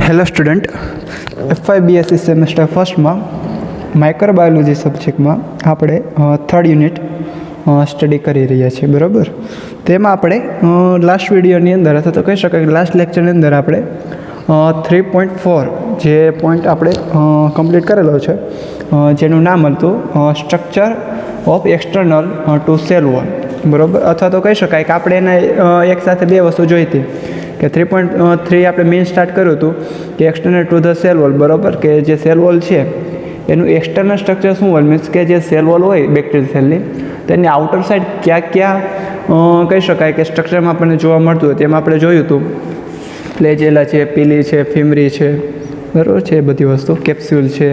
Hello student, FYBSc semester ફર્સ્ટમાં microbiology સબ્જેક્ટમાં આપણે થર્ડ યુનિટ સ્ટડી કરી રહ્યા છીએ. બરાબર, તેમાં આપણે લાસ્ટ વિડીયોની અંદર અથવા તો કહી શકાય કે લાસ્ટ લેક્ચરની અંદર આપણે 3.4 જે પોઈન્ટ આપણે કમ્પ્લીટ કરેલો છે, જેનું નામ હતું structure of external to cell wall. બરાબર, અથવા તો કહી શકાય કે આપણે એને એકસાથે બે વસ્તુ જોઈ હતી કે 3.3 આપણે મેઇન સ્ટાર્ટ કર્યું હતું કે external to the cell wall. બરાબર, કે જે સેલ વોલ છે એનું એક્સટર્નલ સ્ટ્રક્ચર શું હોય, મીન્સ કે જે સેલ વોલ હોય બેક્ટેરિયલ સેલની, તેની આઉટર સાઈડ ક્યાં કહી શકાય કે સ્ટ્રક્ચરમાં આપણને જોવા મળતું હોય. તેમાં આપણે જોયું હતું ફ્લેજેલા છે, પીલી છે, ફિમરી છે, બરાબર છે, એ બધી વસ્તુ, કેપ્સ્યુલ છે,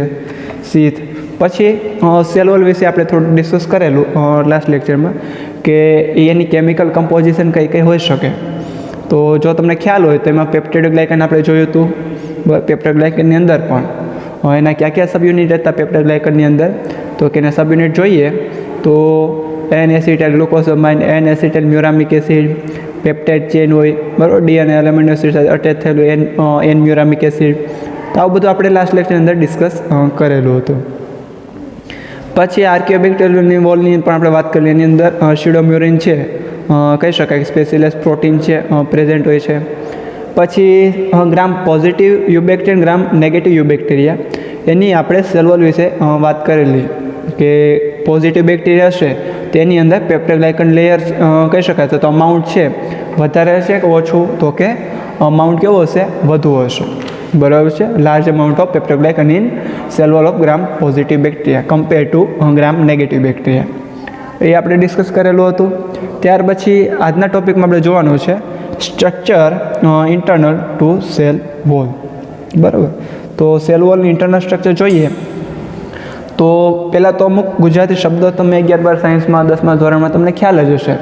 સીથ. પછી સેલ વોલ વિશે આપણે થોડું ડિસ્કસ કરેલું લાસ્ટ લેક્ચરમાં કે એની કેમિકલ કમ્પોઝિશન કઈ કઈ હોઈ શકે. તો જો તમને ખ્યાલ હોય તો એમાં પેપ્ટાઇડોગ્લાયકન આપણે જોયું હતું. પેપ્ટાઇડોગ્લાયકનની અંદર પણ એના ક્યાં સબ યુનિટ હતા પેપ્ટાઇડોગ્લાયકનની અંદર, તો કે એના સબ યુનિટ જોઈએ તો N acetyl glucosamine, N acetyl muramic acid, peptide chain હોય, બરાબર, ડી અને એમિનો એસિડ સાથે અટેચ થયેલું એન મ્યુરામિક એસિડ. તો આવું બધું આપણે લાસ્ટ લેક્ચરની અંદર ડિસ્કસ કરેલું હતું. પછી આર્કિયોબેક્ટેરિયલની વોલની પણ આપણે વાત કરી, એની અંદર સ્યુડોમ્યુરિન છે, કહી શકાય કે સ્પેશિયલાઇઝ પ્રોટીન છે પ્રેઝન્ટ હોય છે. પછી ગ્રામ પોઝિટિવ યુબેક્ટેરિયન, ગ્રામ નેગેટિવ યુબેક્ટેરિયા, એની આપણે સેલ વોલ વિશે વાત કરેલી કે પોઝિટિવ બેક્ટેરિયા છે તેની અંદર પેપ્ટાઇડોગ્લાયકન લેયર કહી શકાય તો અમાઉન્ટ છે વધારે હશે કે ઓછું, તો કે અમાઉન્ટ કેવો હશે, વધુ હશે. બરાબર છે, large amount of peptidoglycan in cell wall of gram positive bacteria compare to gram negative bacteria, એ આપણે ડિસ્કસ કરેલું હતું. ત્યાર પછી આજના ટોપિકમાં આપણે જોવાનું છે structure internal to cell wall. બરાબર, તો સેલ વોલની ઇન્ટરનલ સ્ટ્રક્ચર જોઈએ તો પહેલાં તો અમુક ગુજરાતી શબ્દો તમે 11-12 સાયન્સમાં 10મા ધોરણમાં તમને ખ્યાલ જ હશે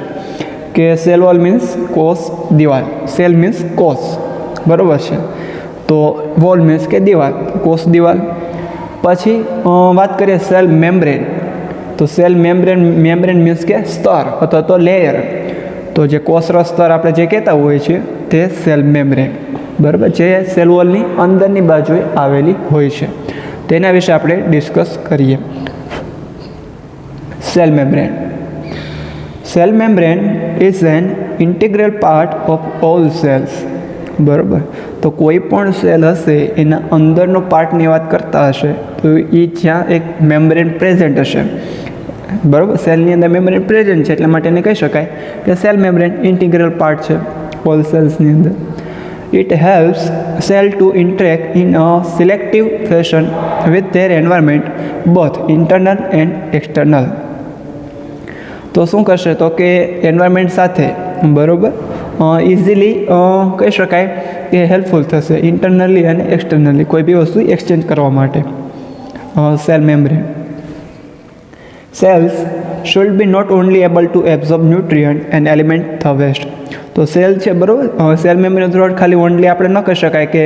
કે સેલ વોલ મીન્સ કોષ દિવાલ, સેલ મીન્સ કોષ, બરાબર છે, તો વોલ મીન્સ કે દિવાલ, કોષ દિવાલ. પછી વાત કરીએ સેલ મેમ્બ્રેન, તો સેલ મેમ્બ્રેન મીન્સ કે સ્તર અથવા તો લેયર, તો જે કોષરસ સ્તર આપણે જે કહેતા હોઈએ છીએ તે સેલ મેમ્બ્રેન. બરાબર, જે સેલ વોલની અંદરની બાજુએ આવેલી હોય છે, તેના વિશે આપણે ડિસ્કસ કરીએ. Cell membrane. Cell membrane is an integral part of all cells. બરાબર, તો કોઈ પણ સેલ હશે એના અંદરનો પાર્ટની વાત કરતા હશે તો એ જ્યાં એક મેમ્બ્રેન પ્રેઝન્ટ હશે. બરાબર, સેલની અંદર મેમ્બ્રેન પ્રેઝન્ટ છે એટલા માટે એને કહી શકાય કે સેલ મેમ્બ્રેન ઇન્ટિગ્રલ પાર્ટ છે ઓલ સેલ્સની અંદર. It helps cell to interact in a selective fashion with their environment both internal and external. તો શું કરશે તો કે એન્વાયરમેન્ટ સાથે, બરાબર, ઇઝીલી કહી શકાય કે હેલ્પફુલ થશે ઇન્ટરનલી અને એક્સટર્નલી કોઈ બી વસ્તુ એક્સચેન્જ કરવા માટે. Cell membrane. Cells should be not only able to absorb nutrient and element the waste. તો સેલ છે, બરાબર, સેલ મેમ્બ્રેન થ્રુઆઉટ ખાલી ઓનલી આપણે ન કહી શકાય કે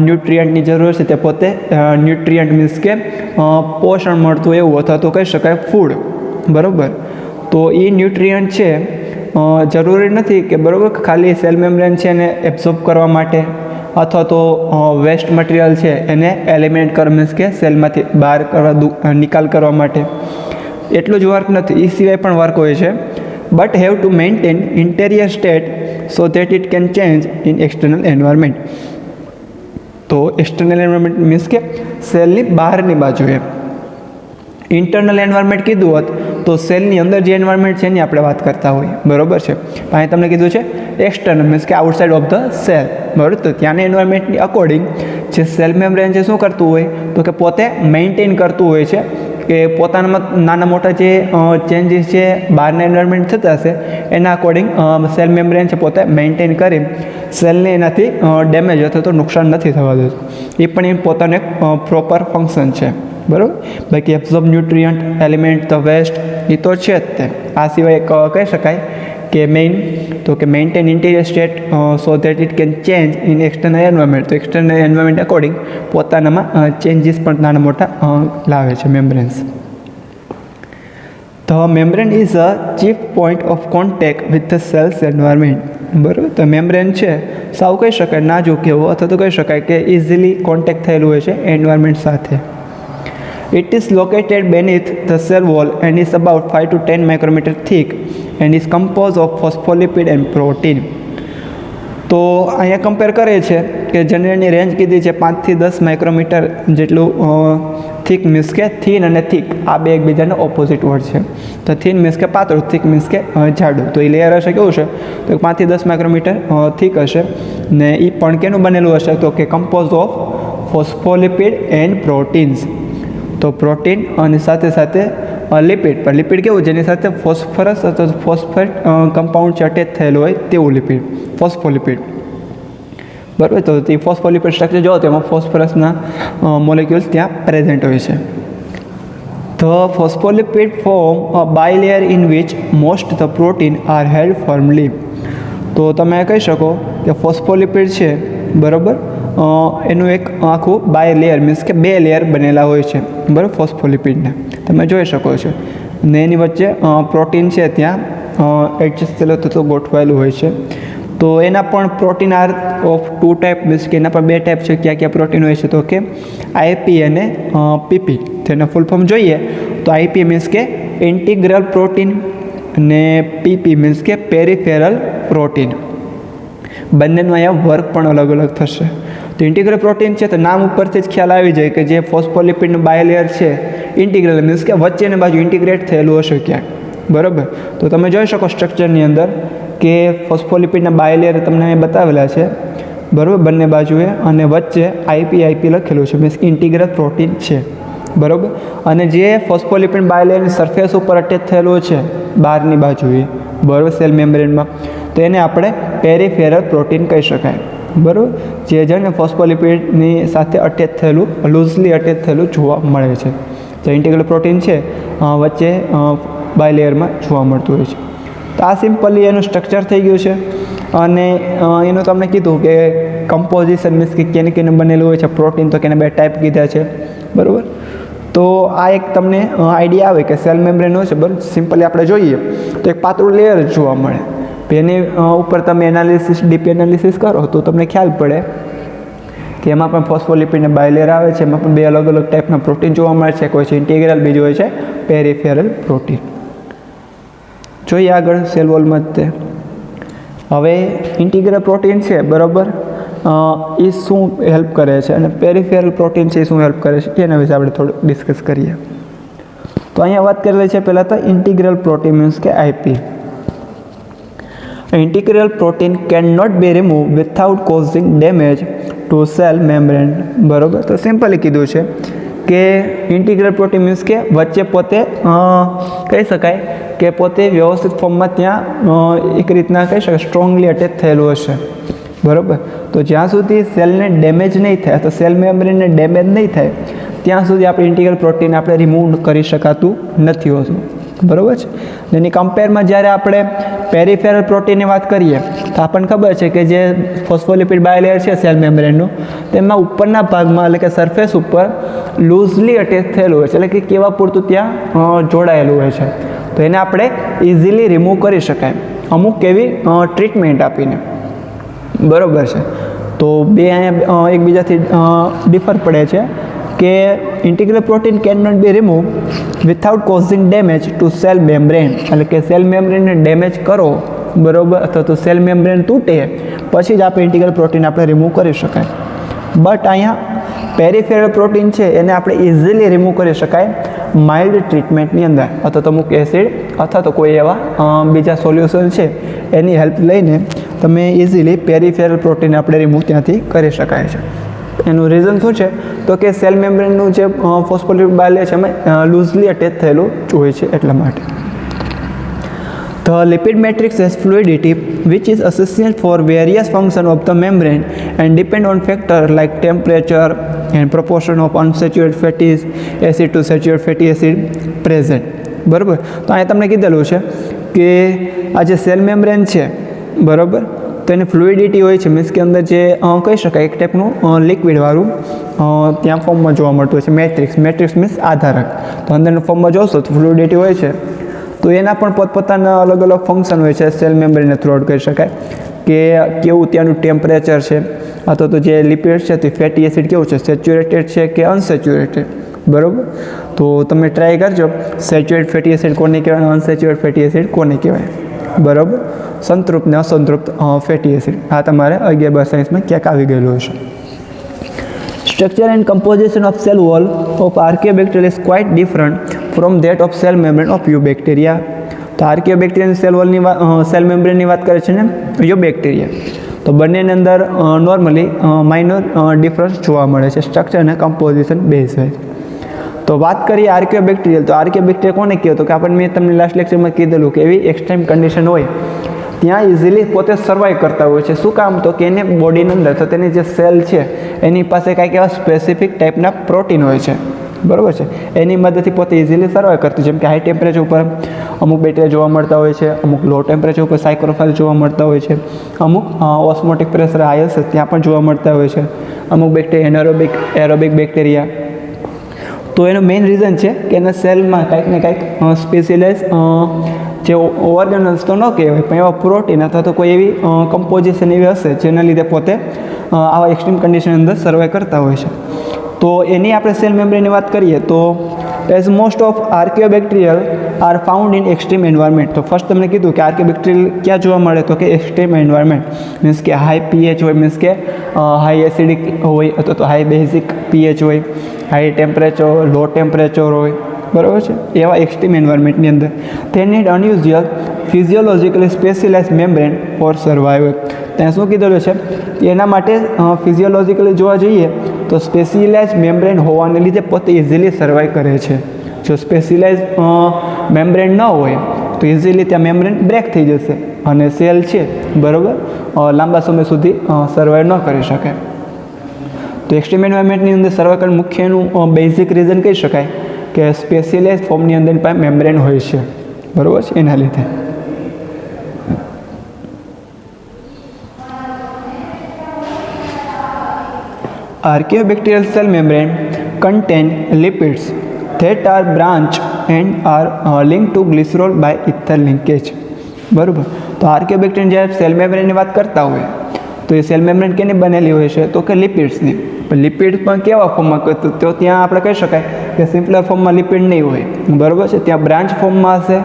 ન્યુટ્રિયન્ટની જરૂર છે, તે પોતે ન્યુટ્રિયન્ટ મીન્સ કે પોષણ મળતું એવું અથવા તો કહી શકાય ફૂડ. બરાબર, તો એ ન્યુટ્રિયન્ટ છે જરૂરી નથી કે, બરાબર, ખાલી સેલ મેમ્બ્રેન છે એને એબ્ઝોર્બ કરવા માટે અથવા તો વેસ્ટ મટીરિયલ છે એને એલિમિનેટ કરવા મીન્સ કે સેલમાંથી બહાર કરવા નિકાલ કરવા માટે એટલું જ વર્ક નથી, એ સિવાય પણ વર્ક હોય છે. But have to maintain interior state so that it can change in external environment. તો એક્સટર્નલ એન્વાયરમેન્ટ મીન્સ કે સેલની બહારની બાજુએ. ઇન્ટરનલ એન્વાયરમેન્ટ કીધું હોત તો સેલની અંદર જે એન્વાયરમેન્ટ છે એની આપણે વાત કરતા હોઈએ. બરાબર છે, અહીં તમને કીધું છે એક્સટર્નલ મીન્સ કે આઉટસાઇડ ઓફ ધ સેલ. બરાબર, તો ત્યાંની એન્વાયરમેન્ટની અકોર્ડિંગ જે સેલ મેમ્બ્રેન છે શું કરતું હોય તો કે પોતે મેન્ટેન કરતું હોય છે કે પોતાનામાં નાના મોટા જે ચેન્જીસ છે બહારના એન્વાયરમેન્ટ થતા હશે એના અકોર્ડિંગ સેલ મેમ્બ્રેન છે પોતે મેન્ટેન કરી સેલને એનાથી ડેમેજ અથવા તો નુકસાન નથી થવા દેતું. એ પણ એ પોતાનું એક પ્રોપર ફંક્શન છે. બરાબર, બાકી absorb nutrient, element, the waste એ તો છે જ તે. આ સિવાય કહી શકાય કે મેઇન તો કે maintain interior state so that it can change in external environment. તો એક્સટર્નલ એન્વાયરમેન્ટ અકોર્ડિંગ પોતાનામાં ચેન્જીસ પણ નાના મોટા લાવે છે membranes. The membrane is a chief point of contact with the cells environment બરાબર. તો મેમ્બ્રેન છે સાવ કહી શકાય નાજુક એવો અથવા તો કહી શકાય કે ઇઝીલી કોન્ટેક્ટ થયેલું હોય છે એન્વાયરમેન્ટ સાથે. It is located beneath the cell wall and is about 5 to 10 micrometer thick and is composed of phospholipid and protein. તો અહીંયા કમ્પેર કરે છે કે જનરલની રેન્જ કીધી છે 5 થી 10 માઇક્રોમીટર જેટલું થીક મીન્સ કે થીન અને થીક આ બે એકબીજાના ઓપોઝિટ વર્ડ છે. તો થીન મીન્સ કે પાતળું, થીક મીન્સ કે જાડું. તો એ લેયર હશે કેવું છે તો 5 થી 10 માઇક્રોમીટર થીક હશે ને એ પણ કેનું બનેલું હશે તો કે compose of phospholipid and proteins. તો પ્રોટીન અને સાથે સાથે લિપિડ, પણ લિપિડ કેવું જેની સાથે ફોસ્ફરસ અથવા ફોસ્ફેટ કમ્પાઉન્ડ છે અટેચ થયેલું હોય તેવું લિપિડ, ફોસ્ફોલિપિડ બરાબર. તો તે ફોસ્ફોલિપિડ સ્ટ્રક્ચર જો તેમાં ફોસ્ફરસના મોલેક્યુલ્સ ત્યાં પ્રેઝન્ટ હોય છે. The phospholipid form a bilayer in which most the protein are held firmly. તો તમે કહી શકો કે ફોસ્ફોલિપિડ છે બરાબર એનું એક આખું બાય લેયર મીન્સ કે બે લેયર બનેલા હોય છે બરાબર ફોસ્ફોલિપિડના તમે જોઈ શકો છો ને એની વચ્ચે પ્રોટીન છે ત્યાં એડજસ્ટ થયેલું ગોઠવાયેલું હોય છે. તો એના પણ protein are of 2 type means કે એના પણ 2 ટાઈપ છે. ક્યાં ક્યાં પ્રોટીન હોય છે તો કે આઈપી અને પીપી. તેના ફૂલ ફોર્મ જોઈએ તો આઈપી મીન્સ કે ઇન્ટિગ્રલ પ્રોટીન અને પીપી મીન્સ કે પેરિફેરલ પ્રોટીન. બંનેનું અહીંયા વર્ક પણ અલગ અલગ થશે. તો ઇન્ટિગ્રલ પ્રોટીન છે તો નામ ઉપરથી જ ખ્યાલ આવી જાય કે જે ફોસ્ફોલિપિડનું બાયલેયર છે ઇન્ટિગ્રલ મીન્સ કે વચ્ચેની બાજુ ઇન્ટિગ્રેટ થયેલું હશે ક્યાંક બરાબર. તો તમે જોઈ શકો સ્ટ્રક્ચરની અંદર કે ફોસ્ફોલિપિડના બાયલેયર તમને બતાવેલા છે બરાબર બંને બાજુએ અને વચ્ચે આઈપી લખેલું છે મીન્સ કે ઇન્ટિગ્રલ પ્રોટીન છે બરાબર. અને જે ફોસ્ફોલિપિડ બાયલેયરની સરફેસ ઉપર અટેચ થયેલું છે બહારની બાજુએ બરાબર સેલ મેમ્બ્રેનમાં તો એને આપણે પેરિફેરલ પ્રોટીન કહી શકાય બરાબર. જે છે ને ફોસ્ફોલિપિડની સાથે અટેચ થયેલું લૂઝલી અટેચ થયેલું જોવા મળે છે. જે ઇન્ટિગ્રલ પ્રોટીન છે વચ્ચે બાયલેયરમાં જોવા મળતું હોય છે. તો આ સિમ્પલી એનું સ્ટ્રક્ચર થઈ ગયું છે. અને એનું તમને કીધું કે કમ્પોઝિશન મીન્સ કે કેને કેને બનેલું હોય છે પ્રોટીન તો કેને 2 ટાઈપ કીધા છે બરાબર. તો આ એક તમને આઈડિયા આવે કે સેલ મેમ્બ્રેન હોય છે બરાબર. સિમ્પલી આપણે જોઈએ તો એક પાતળું લેયર જોવા મળે. એની ઉપર તમે એનાલિસિસ ડીપ એનાલિસિસ કરો તો તમને ખ્યાલ પડે કે એમાં પણ ફોસ્ફોલિપિડ અને બાયલેયર આવે છે. એમાં પણ 2 અલગ અલગ ટાઈપના પ્રોટીન જોવા મળે છે. કોઈ છે ઇન્ટિગ્રલ, બીજું હોય છે પેરિફેરલ પ્રોટીન. જોઈએ આગળ સેલ વોલમાં તે હવે ઇન્ટિગ્રલ પ્રોટીન છે બરાબર એ શું હેલ્પ કરે છે અને પેરિફેરલ પ્રોટીન છે એ શું હેલ્પ કરે છે એના વિશે આપણે થોડું ડિસ્કસ કરીએ. તો અહીંયા વાત કરેલી છે પહેલાં તો ઇન્ટિગ્રલ પ્રોટીન મીન્સ કે IP. Integral protein cannot be removed without causing damage to cell membrane બરાબર. તો સિમ્પલી કીધું છે કે ઇન્ટિગ્રલ પ્રોટીન મીન્સ કે વચ્ચે પોતે કહી શકાય કે પોતે વ્યવસ્થિત ફોર્મમાં ત્યાં એક રીતના કહી શકાય સ્ટ્રોંગલી અટેચ થયેલું હશે બરાબર. તો જ્યાં સુધી સેલને ડેમેજ નહીં થાય તો સેલ મેમ્બ્રેનને ડેમેજ નહીં થાય ત્યાં સુધી આપણે ઇન્ટિગ્રલ પ્રોટીન આપણે રિમૂવ કરી શકાતું નથી હોતું બરાબર છે. એની કમ્પેરમાં જ્યારે આપણે પેરિફેરલ પ્રોટીનની વાત કરીએ તો આપણને ખબર છે કે જે ફોસ્ફોલિપિડ બાયલેયર છે સેલ મેમ્બ્રેનનું તેમાં ઉપરના ભાગમાં એટલે કે સરફેસ ઉપર લૂઝલી અટેચ થયેલું હોય છે એટલે કે કેવા પૂરતું ત્યાં જોડાયેલું હોય છે. તો એને આપણે ઇઝીલી રિમૂવ કરી શકાય અમુક એવી ટ્રીટમેન્ટ આપીને બરાબર છે. તો બે અહીંયા એકબીજાથી ડિફર પડે છે કે integral protein can not be remove without causing damage to cell membrane એટલે કે સેલ મેમ્બ્રેનને ડેમેજ કરો બરાબર અથવા તો સેલ મેમ્બ્રેન તૂટે પછી જ આપણે ઇન્ટિગ્રલ પ્રોટીન આપણે રિમૂવ કરી શકાય. બટ અહીંયા પેરિફેરલ પ્રોટીન છે એને આપણે ઇઝીલી રિમૂવ કરી શકાય માઇલ્ડ ટ્રીટમેન્ટની અંદર અથવા તો અમુક એસિડ અથવા તો કોઈ એવા બીજા સોલ્યુશન છે એની હેલ્પ લઈને તમે ઇઝીલી પેરિફેરલ પ્રોટીન આપણે રિમૂવ ત્યાંથી કરી શકાય છે. એનું રીઝન શું છે તો કે સેલ મેમ્બ્રેનનું જે ફોસ્ફોલિપિડ બાયલેયર છે એમાં લૂઝલી અટેચ થયેલું હોય છે એટલા માટે. The lipid matrix has fluidity which is essential for various functions of the membrane and depend on factors like temperature and proportion of unsaturated fatty acid to saturated fatty acid present બરાબર. તો અહીંયા તમને કીધેલું છે કે આ જે cell membrane છે બરાબર તો એની ફ્લુઇડિટી હોય છે મીન્સ કે અંદર જે કહી શકાય એક ટાઈપનું લિક્વિડવાળું ત્યાં ફોર્મમાં જોવા મળતું હોય છે મેટ્રિક્સ મીન્સ આધારક. તો અંદરના ફોર્મમાં જોશો તો ફ્લુઇડિટી હોય છે તો એના પણ પોતપોતાના અલગ અલગ ફંક્શન હોય છે સેલ મેમ્બ્રેનને થ્રુ આઉટ કરી શકાય કે કેવું ત્યાંનું ટેમ્પરેચર છે અથવા તો જે લિપિડ છે તે ફેટી એસિડ કેવું છે, સેચ્યુરેટેડ છે કે અનસેચ્યુરેટેડ, બરાબર. તો તમે ટ્રાય કરજો સેચ્યુરેટ ફેટી એસિડ કોને કહેવાય, અનસેચ્યુરેટ ફેટી એસિડ કોને કહેવાય, બરાબર. સંતૃપ્ત ને અસંતૃપ્ત ફેટી એસિડ આ તમારે 11 સાયન્સમાં ક્યાંક આવી ગયેલું હશે. Structure and composition of cell wall of archaeobacterial is quite different from that of cell membrane of eubacteria. તો આર્કિયોબેક્ટેરિયન સેલ મેમ્બ્રેનની વાત કરે છે ને યુબેક્ટેરિયા, તો બંનેની અંદર નોર્મલી માઇનર ડિફરન્સ જોવા મળે છે સ્ટ્રક્ચર અને કમ્પોઝિશન બેઝ વાઇઝ. તો વાત કરીએ આર્કિયોબેક્ટેરિયલ, તો આર્કિયોબેક્ટેરિયા કોને કહે તો કે મેં તમને લાસ્ટ લેક્ચરમાં કીધેલું કે એવી એક્સ્ટ્રીમ કન્ડિશન હોય ત્યાં ઇઝીલી પોતે સર્વાઈવ કરતા હોય છે. શું કામ તો કે એને બોડીની અંદર તો તેની જે સેલ છે એની પાસે કાંઈક એવા સ્પેસિફિક ટાઈપના પ્રોટીન હોય છે, બરાબર છે. એની મદદથી પોતે ઇઝીલી સર્વાઈવ કરતી, જેમ કે હાઈ ટેમ્પરેચર ઉપર અમુક બેક્ટેરિયા જોવા મળતા હોય છે, અમુક લો ટેમ્પરેચર ઉપર સાયક્રોફાઇલ જોવા મળતા હોય છે, અમુક ઓસ્મોટિક પ્રેશર હાઈ હશે ત્યાં પણ જોવા મળતા હોય છે, અમુક બેક્ટેરિયા એરોબિક બેક્ટેરિયા. તો એનું મેઇન રીઝન છે કે એના સેલમાં કાંઈક ને કાંઈક સ્પેશિયલાઇઝ જે ઓર્ગેનલ્સ તો ન કહેવાય પણ એવા પ્રોટીન અથવા તો કોઈ એવી કમ્પોઝિશન એવી હશે જેના લીધે પોતે આવા એક્સ્ટ્રીમ કન્ડિશન અંદર સર્વાઈવ કરતા હોય છે. તો એની આપણે સેલ મેમ્બ્રેનની વાત કરીએ તો as most of archaeobacterial are found in extreme environment. તો ફર્સ્ટ તમને કીધું કે આર્કિયોબેક્ટેરિયલ ક્યાં જોવા મળે તો કે એક્સ્ટ્રીમ એન્વાયરમેન્ટ, મીન્સ કે હાઈ પીએચ હોય, મીન્સ કે હાઈ એસિડિક હોય અથવા તો હાઈ બેઝિક પીએચ હોય, હાઈ ટેમ્પરેચર, લો ટેમ્પરેચર હોય, બરાબર છે. એવા એક્સ્ટ્રીમ એન્વાયરમેન્ટની અંદર તે need unusual physiologically specialise membrane for survival. ત્યાં શું કીધેલું છે એના માટે ફિઝિયોલોજિકલી જોવા જઈએ તો સ્પેશિયલાઇઝ મેમ્બ્રેન હોવાને લીધે પોતે ઇઝીલી સર્વાઈવ કરે છે. જો સ્પેશિયલાઇઝ મેમ્બ્રેન ન હોય તો ઇઝીલી ત્યાં મેમ્બ્રેન બ્રેક થઈ જશે અને સેલ છે બરાબર લાંબા સમય સુધી સર્વાઈવ ન કરી શકે. તો એક્સ્ટ્રીમ એન્વાયરમેન્ટની અંદર સર્વાઈવ કરવાનું મુખ્યનું બેઝિક રીઝન કહી શકાય કે સ્પેશિયલાઇઝ ફોર્મની અંદર મેમ્બ્રેન હોય છે, બરાબર છે, એના લીધે. Archaeobacterial cell membrane contain lipids that are branch and are linked to glycerol by ether linkage. બરાબર. તો આર્કિયોબેક્ટેરિયન જ્યારે સેલ મેમ્બ્રેનની વાત કરતા હોય તો એ સેલ મેમ્બ્રેન કેની બનેલી હોય છે તો કે લિપિડ્સની. પણ લિપિડ પણ કેવા ફોર્મમાં તો ત્યાં આપણે કહી શકાય કે સિમ્પલર ફોર્મમાં લિપિડ નહીં હોય, બરાબર છે. ત્યાં બ્રાન્ચ ફોર્મમાં હશે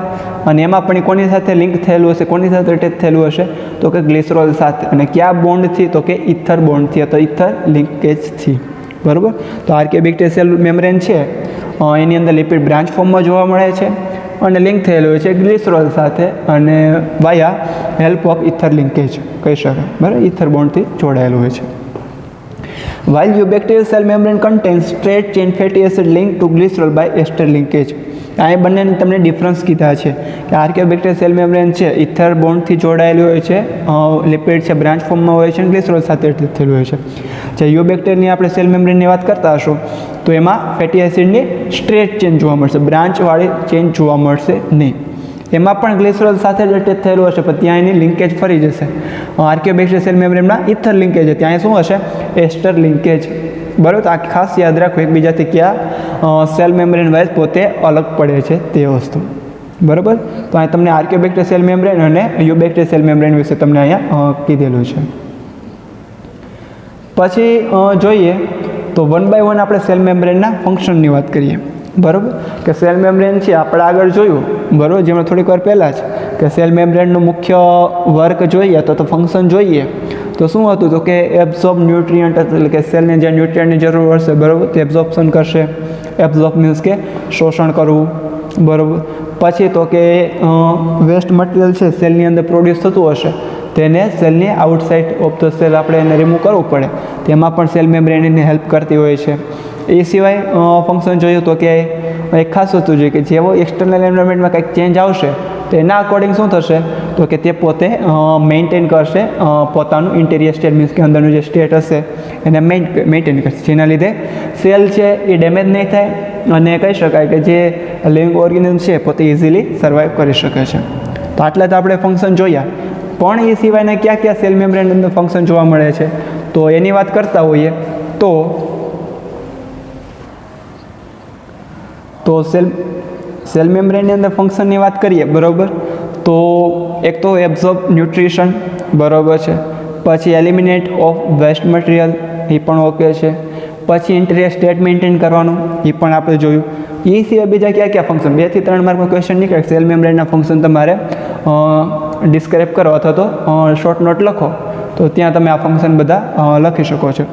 અને એમાં પણ કોની સાથે લિંક થયેલું હશે, કોની સાથે અટેચ થયેલું હશે તો કે ગ્લિસરોલ સાથે. અને કયા બોન્ડથી તો કે ઇથર બોન્ડથી અથવા ઇથર લિંકેજથી, બરાબર. તો આર્કિયોબેક્ટેરિયલ સેલ મેમ્બ્રેન છે એની અંદર લિપિડ બ્રાન્ચ ફોર્મમાં જોવા મળે છે અને લિંક થયેલું હોય છે ગ્લિસરોલ સાથે અને વાયા હેલ્પ ઓફ ઇથર લિંકેજ કહી શકાય, બરાબર, ઇથર બોન્ડથી જોડાયેલું હોય છે. While eubacterial cell membrane contains straight chain fatty acid linked to glycerol by ester linkage. આ બંનેને તમને ડિફરન્સ કીધા છે કે આર્કિયોબેક્ટેરિયલ સેલ મેમ્બ્રેન છે ઇથર બોન્ડથી જોડાયેલી હોય છે, લિપિડ છે બ્રાન્ચ ફોર્મમાં હોય છે અને ગ્લિસરોલ સાથે થયેલું હોય છે. જે યુબેક્ટેરિયલની આપણે સેલ મેમ્બ્રેનની વાત કરતા હશો તો એમાં ફેટી એસિડની સ્ટ્રેટ ચેન જોવા મળશે, બ્રાન્ચવાળી ચેન જોવા મળશે નહીં. એમાં પણ ગ્લિસરોલ સાથે જ અટેચ થયેલું હશે પણ ત્યાં એની લિંકેજ ફરી જશે. આર્કિયોબેક્ટેરિયલ સેલ મેમ્બ્રેનમાં ઇથર લિંકેજ છે, ત્યાં શું હશે એસ્ટર લિંકેજ, બરાબર. તો આ ખાસ યાદ રાખો એકબીજાથી ક્યાં સેલ મેમ્બ્રેન વાઇઝ પોતે અલગ પડે છે તે વસ્તુ, બરાબર. તો અહીં તમને આર્કિયોબેક્ટેરિયલ સેલ મેમ્બ્રેન અને યુબેક્ટેરિયલ સેલ મેમ્બ્રેન વિશે તમને અહીંયા કીધેલું છે. પછી જોઈએ તો વન બાય વન આપણે સેલ મેમ્બ્રેનના ફંક્શનની વાત કરીએ, બરાબર. કે સેલ મેમ્બ્રેન છે આપણે આગળ જોયું, બરાબર, જેમાં થોડીક વાર પહેલાં જ કે સેલ મેમ્બ્રેનનું મુખ્ય વર્ક જોઈએ તો ફંક્શન જોઈએ તો શું હતું તો કે એબ્ઝોર્બ ન્યુટ્રિયન્ટ, એટલે કે સેલને જે ન્યુટ્રિયન્ટની જરૂર હશે બરાબર તે એબ્ઝોર્પ્શન કરશે. એબ્ઝોર્બ મીન્સ કે શોષણ કરવું, બરાબર. પછી તો કે વેસ્ટ મટીરિયલ છે સેલની અંદર પ્રોડ્યુસ થતું હશે તેને સેલની આઉટસાઇડ ઓફ ધ સેલ આપણે એને રિમૂવ કરવું પડે, તેમાં પણ સેલ મેમ્બ્રેન એને હેલ્પ કરતી હોય છે. એ સિવાય ફંક્શન જોયું તો કે એક ખાસ વસ્તુ જોઈએ કે જેવો એક્સટર્નલ એન્વાયરમેન્ટમાં કંઈક ચેન્જ આવશે તો એના અકોર્ડિંગ શું થશે તો કે તે પોતે મેન્ટેન કરશે પોતાનું ઇન્ટિરિયર સ્ટેટ, મીન્સ કે અંદરનું જે સ્ટેટ હશે એને મેન્ટેન કરશે, જેના લીધે સેલ છે એ ડેમેજ નહીં થાય અને કહી શકાય કે જે લિવિંગ ઓર્ગેનિઝમ છે પોતે ઇઝીલી સર્વાઈવ કરી શકે છે. તો આટલા તો આપણે ફંક્શન જોયા, પણ એ સિવાયના ક્યાં ક્યાં સેલ મેમ્બ્રેન અંદર ફંક્શન જોવા મળે છે તો એની વાત કરતા હોઈએ તો સેલ મેમ્બ્રેનની અંદર ફંક્શનની વાત કરીએ બરાબર, તો એક તો એબ્ઝોર્બ ન્યુટ્રિશન બરાબર છે, પછી એલિમિનેટ ઓફ વેસ્ટ મટીરિયલ એ પણ ઓકે છે, પછી ઇન્ટિરિયર સ્ટેટ મેન્ટેન કરવાનું એ પણ આપણે જોયું. એ સિવાય બીજા ક્યાં ફંક્શન 2 થી 3 માર્કમાં ક્વેશ્ચન નીકળે સેલ મેમ્બ્રેનના ફંક્શન તમારે ડિસ્ક્રાઇબ કરો અથવા તો શોર્ટ નોટ લખો તો ત્યાં તમે આ ફંક્શન બધા લખી શકો છો.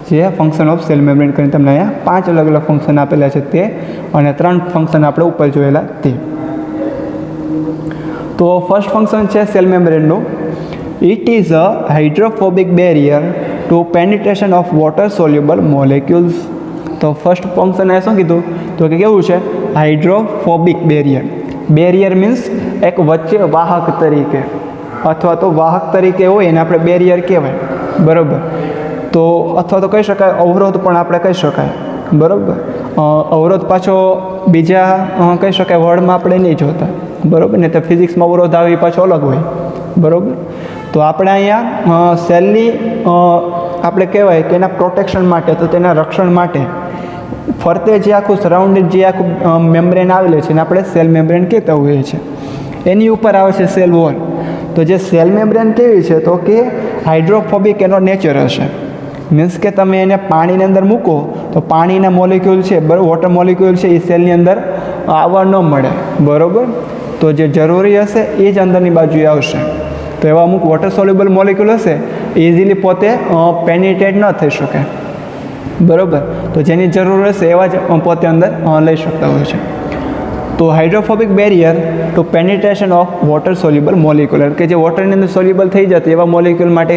જે ફંક્શન ઓફ સેલ મેમ્બ્રેન કરીને તમને અહીંયા 5 અલગ અલગ ફંક્શન આપેલા છે તે, અને 3 ફંક્શન આપણે ઉપર જોયેલા તે. તો ફર્સ્ટ ફંક્શન છે સેલ મેમ્બ્રેનનું, it is a hydrophobic barrier to penetration of water soluble molecules. તો ફર્સ્ટ ફંક્શન એ શું કીધું તો કે કેવું છે, હાઇડ્રોફોબિક બેરિયર. બેરિયર મીન્સ એક વચ્ચે વાહક તરીકે અથવા તો વાહક તરીકે હોય એને આપણે બેરિયર કહેવાય બરાબર. તો અથવા તો કહી શકાય અવરોધ પણ આપણે કહી શકાય બરાબર. અવરોધ પાછો બીજા કહી શકાય વર્ડમાં આપણે નહીં જોતા બરાબર ને, તો ફિઝિક્સમાં અવરોધ આવે એ પાછો અલગ હોય બરાબર. તો આપણે અહીંયા સેલની આપણે કહેવાય કે એના પ્રોટેક્શન માટે તો તેના રક્ષણ માટે ફરતે જે આખું સરાઉન્ડિંગ જે આખું મેમ્બ્રેન આવેલું છે એને આપણે સેલ મેમ્બ્રેન કહેતા હોઈએ છીએ. એની ઉપર આવે છે સેલ વોલ. તો જે સેલ મેમ્બ્રેન કેવી છે તો કે હાઇડ્રોફોબિક એનો નેચર હશે. મીન્સ કે તમે એને પાણીની અંદર મૂકો તો પાણીના મોલિક્યુલ છે બરાબર, વોટર મોલિક્યુલ છે એ સેલની અંદર આવવા ન મળે બરાબર. તો જે જરૂરી હશે એ જ અંદરની બાજુએ આવશે. તો એવા અમુક વોટર સોલ્યુબલ મોલિક્યુલ હશે ઇઝીલી પોતે પેનિટ્રેટ ન થઈ શકે બરાબર. તો જેની જરૂર હશે એવા જ પોતે અંદર લઈ શકતા હોય છે. તો hydrophobic barrier to penetration of water soluble molecule, કે જે વોટરની અંદર સોલ્યુબલ થઈ જતી એવા મોલિક્યુલ માટે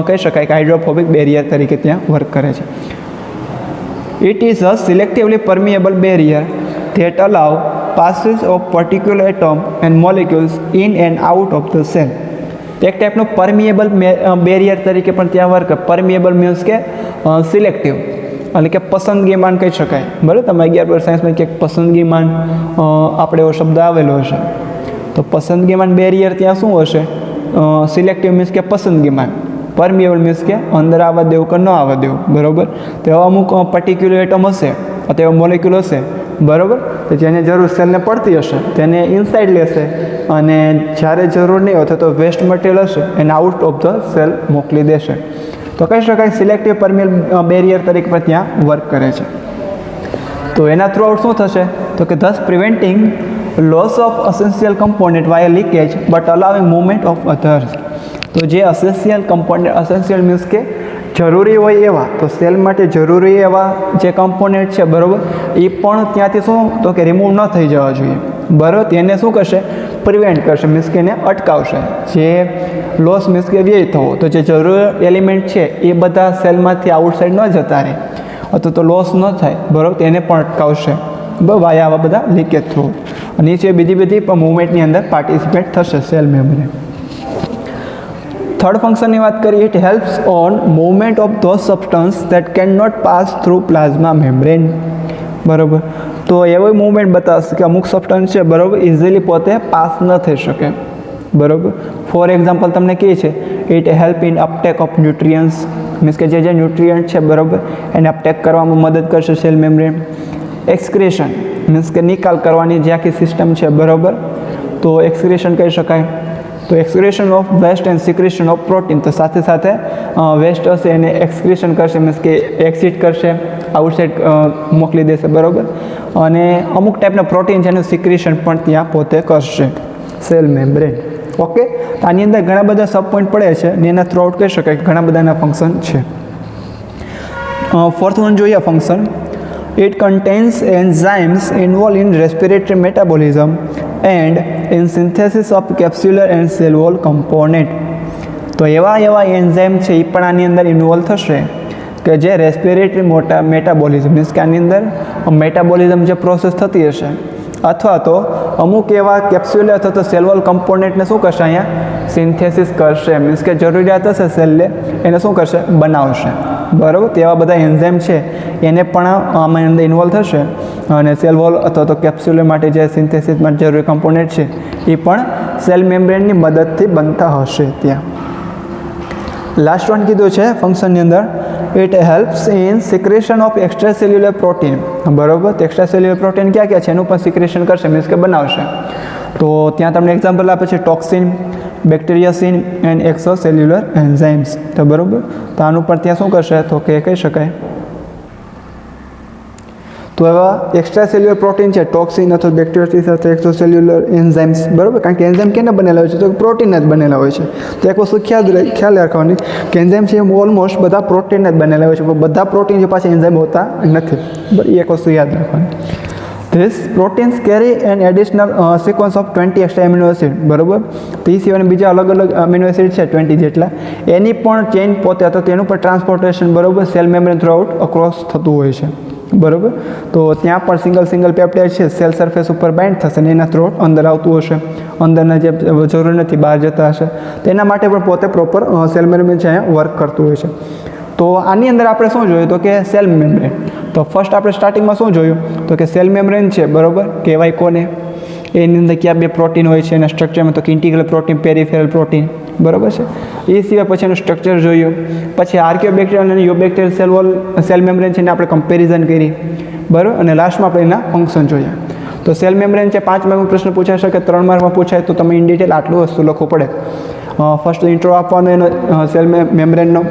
કહી શકાય કે હાઇડ્રોફોબિક બેરિયર તરીકે ત્યાં વર્ક કરે છે. It is a selectively permeable barrier that allow passes of particular atom and molecules in and out of the cell. એક ટાઈપનું પરમિએબલ બેરિયર તરીકે પણ ત્યાં વર્ક. પરમિએબલ મીન્સ કે સિલેક્ટિવ એટલે કે પસંદગીમાન કહી શકાય બરાબર. તમે 11 સાયન્સમાં ક્યાંક પસંદગીમાન આપણે એવો શબ્દ આવેલો હશે. તો પસંદગીમાન બેરિયર ત્યાં શું હશે, સિલેક્ટિવ મીન્સ કે પસંદગીમાન, પરમિએબલ મીન્સ કે અંદર આવવા દેવું કે ન આવવા દેવું બરાબર. તો એવા અમુક પર્ટિક્યુલર એટમ હશે અથવા એવા મોલિક્યુલ હશે બરાબર, તો જેને જરૂર સેલને પડતી હશે તેને ઇનસાઇડ લેશે, અને જ્યારે જરૂર નહીં હોય તો વેસ્ટ મટીરિયલ હશે એને આઉટ ઓફ ધ સેલ મોકલી દેશે. તો કહી શકાય સિલેક્ટિવ પરમિએબલ બેરિયર તરીકે પણ ત્યાં વર્ક કરે છે. તો એના થ્રુ આઉટ શું થશે તો કે thus preventing loss of essential component via leakage but allowing movement of others. તો જે અસેન્શિયલ કમ્પોનન્ટ, અસેન્શિયલ મીન્સ કે જરૂરી હોય એવા, તો સેલ માટે જરૂરી એવા જે કમ્પોનન્ટ છે બરાબર એ પણ ત્યાંથી શું તો કે રિમૂવ ન થઈ જવા જોઈએ બરાબર. તેને શું કરશે, પ્રિવેન્ટ કરશે મીન્સ કે એને અટકાવશે. જે લોસ મીન્સ કે વ્યય થવો, તો જે જરૂરી એલિમેન્ટ છે એ બધા સેલમાંથી આઉટસાઇડ ન જતા રહે અથવા તો લોસ ન થાય બરાબર, તેને પણ અટકાવશે વાયા આવા બધા લીકેજ થવો. અને એ છે બીજી બધી પણ મૂવમેન્ટની અંદર પાર્ટિસિપેટ થશે સેલ મેમ્બ્રેન. થર્ડ ફંક્શનની વાત કરીએ, it helps on movement of those substance that can not pass through plasma membrane બરાબર. તો એવી મૂવમેન્ટ બતાવશે કે અમુક સબસ્ટન્સ છે બરાબર ઇઝીલી પોતે પાસ ન થઈ શકે બરાબર. ફોર એક્ઝામ્પલ તમને કહે છે it help in uptake of nutrients means કે જે ન્યુટ્રિયન્ટ છે બરાબર એને અપટેક કરવામાં મદદ કરશે સેલ મેમ્બ્રેન. એક્સક્રેશન મીન્સ કે નિકાલ કરવાની જે આખી સિસ્ટમ છે બરાબર, તો એક્સક્રેશન કહી શકાય. તો excretion of waste and secretion of protein, તો સાથે સાથે વેસ્ટ હશે એને એક્સક્રેશન કરશે મીન્સ કે એક્સિટ કરશે, આઉટસાઇડ મોકલી દેશે બરાબર. અને અમુક ટાઈપના પ્રોટીન છે એનું સિક્રેશન પણ ત્યાં પોતે કરશે સેલ મેમ્બ્રેન ઓકે. તો આની અંદર ઘણા બધા સબ પોઈન્ટ પડે છે અને એના થ્રુ આઉટ કહી શકાય કે ઘણા બધાના ફંક્શન છે. ફોર્થ વન જોઈએ function, it contains enzymes involve in respiratory metabolism and in synthesis of capsular and cell wall component. તો એવા એન્ઝાઇમ છે એ પણ આની અંદર ઇન્વોલ્વ થશે કે જે રેસ્પિરેટરી મેટાબોલિઝમ મીન્સ કે આની અંદર મેટાબોલિઝમ જે પ્રોસેસ થતી હશે અથવા તો અમુક એવા કેપ્સ્યુલર અથવા તો સેલ વોલ કમ્પોનેન્ટને શું કરશે અહીંયા સિન્થેસિસ કરશે મીન્સ કે જરૂરિયાત હશે સેલને એને શું કરશે બનાવશે બરાબર. તેવા બધા એન્ઝાઇમ છે એને પણ આમાં અંદર ઇન્વોલ્વ થશે અને સેલ વોલ અથવા તો કેપ્સ્યુલર માટે જે સિન્થેસિસ માટે જરૂરી કમ્પોનેન્ટ છે એ પણ સેલ મેમ્બ્રેનની મદદથી બનતા હશે ત્યાં. લાસ્ટ વન કીધું છે ફંક્શનની અંદર, it helps in secretion of extra cellular protein. બરાબર, તો એક્સ્ટ્રા સેલ્યુલર પ્રોટીન ક્યાં ક્યાં છે એનું પણ સિક્રેશન કરશે, મીન્સ કે બનાવશે. તો ત્યાં તમને એક્ઝામ્પલ આપે છે ટોક્સિન, બેક્ટેરિયાસિન એન્ડ એક્સો સેલ્યુલર એન્ઝાઇમ્સ. તો બરાબર, તો આનું પણ ત્યાં શું કરશે તો કે કહી શકાય. તો એવા એક્સ્ટ્રા સેલ્યુલર પ્રોટીન છે ટોક્સિન અથવા બેક્ટેરિયાસિસ અથવા એક્સો સેલ્યુલર એન્ઝાઇમ્સ. બરાબર, કારણ કે એન્ઝાઇમ કેને બનેલા હોય છે તો પ્રોટીન જ બનેલા હોય છે. તો એક વસ્તુ ખ્યાલ રાખવાની કે એન્ઝાઇમ છે એ ઓલમોસ્ટ બધા પ્રોટીન જ બનેલા હોય છે, પણ બધા પ્રોટીન જે પાછા એન્ઝાઇમ હોતા નથી. બરાબર, એ એક વસ્તુ યાદ રાખવાની. These proteins carry an additional sequence of 20 extra amino acid. બરાબર, તો એ સિવાયના બીજા અલગ અલગ અમીનો એસિડ છે 20 જેટલા, એની પણ ચેઇન પોતે અથવા તેનું પણ ટ્રાન્સપોર્ટેશન બરાબર સેલ મેમ્બ્રેન થ્રુઆઉટ અક્રોસ થતું હોય છે. બરાબર, તો ત્યાં પણ સિંગલ પેપ્ટાઇડ છે સેલ સરફેસ ઉપર બાઇન્ડ થશે અને એના થ્રુઆઉટ અંદર આવતું હશે, અંદરના જે જરૂર નથી બહાર જતા હશે, તો એના માટે પણ પોતે પ્રોપર સેલ મેમ્બ્રેન છે અહીંયા વર્ક કરતું હોય છે. તો આની અંદર આપણે શું જોયું તો કે સેલ મેમ્બ્રેન. તો ફર્સ્ટ આપણે સ્ટાર્ટિંગમાં શું જોયું તો કે સેલ મેમ્બ્રેન છે બરાબર, કહેવાય કોને, એની અંદર કયા બે પ્રોટીન હોય છે એના સ્ટ્રક્ચરમાં, તો કે ઇન્ટિગ્રલ પ્રોટીન, પેરિફેરલ પ્રોટીન. બરાબર છે, એ સિવાય પછી એનું સ્ટ્રક્ચર જોયું, પછી આર્કિયોબેક્ટેરિયલ અને યુબેક્ટેરિયલ સેલ મેમ્બ્રેન છે એને આપણે કમ્પેરિઝન કરી. બરાબર, અને લાસ્ટમાં આપણે એના ફંક્શન જોયા. તો સેલ મેમ્બ્રેન છે 5 માર્કનો પ્રશ્ન પૂછાઈ શકે, 3 માર્કમાં પૂછાય તો તમે ઇન ડિટેલ આટલું વસ્તુ લખવું પડે. ફર્સ્ટ ઇન્ટ્રો આપવાનો એનો સેલ મેમ્બ્રેનનો,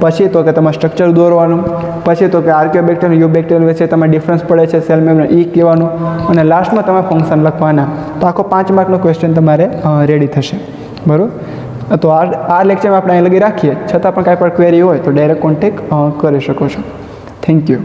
પછી તો કે તમારે સ્ટ્રક્ચર દોરવાનું, પછી તો કે આર્કિયોબેક્ટેરિયલ યુબેક્ટેરિયલ વચ્ચે તમારે ડિફરન્સ પડે છે સેલ મેમ્બ્રેન એ કહેવાનું, અને લાસ્ટમાં તમે ફંક્શન લખવાના. તો આખો 5 માર્કનો ક્વેશ્ચન તમારે રેડી થશે. બરાબર, તો આ લેક્ચરમાં આપણે અહીં લગી રાખીએ. છતાં પણ કાંઈ પણ ક્વેરી હોય તો ડાયરેક્ટ કોન્ટેક્ટ કરી શકો છો. Thank you.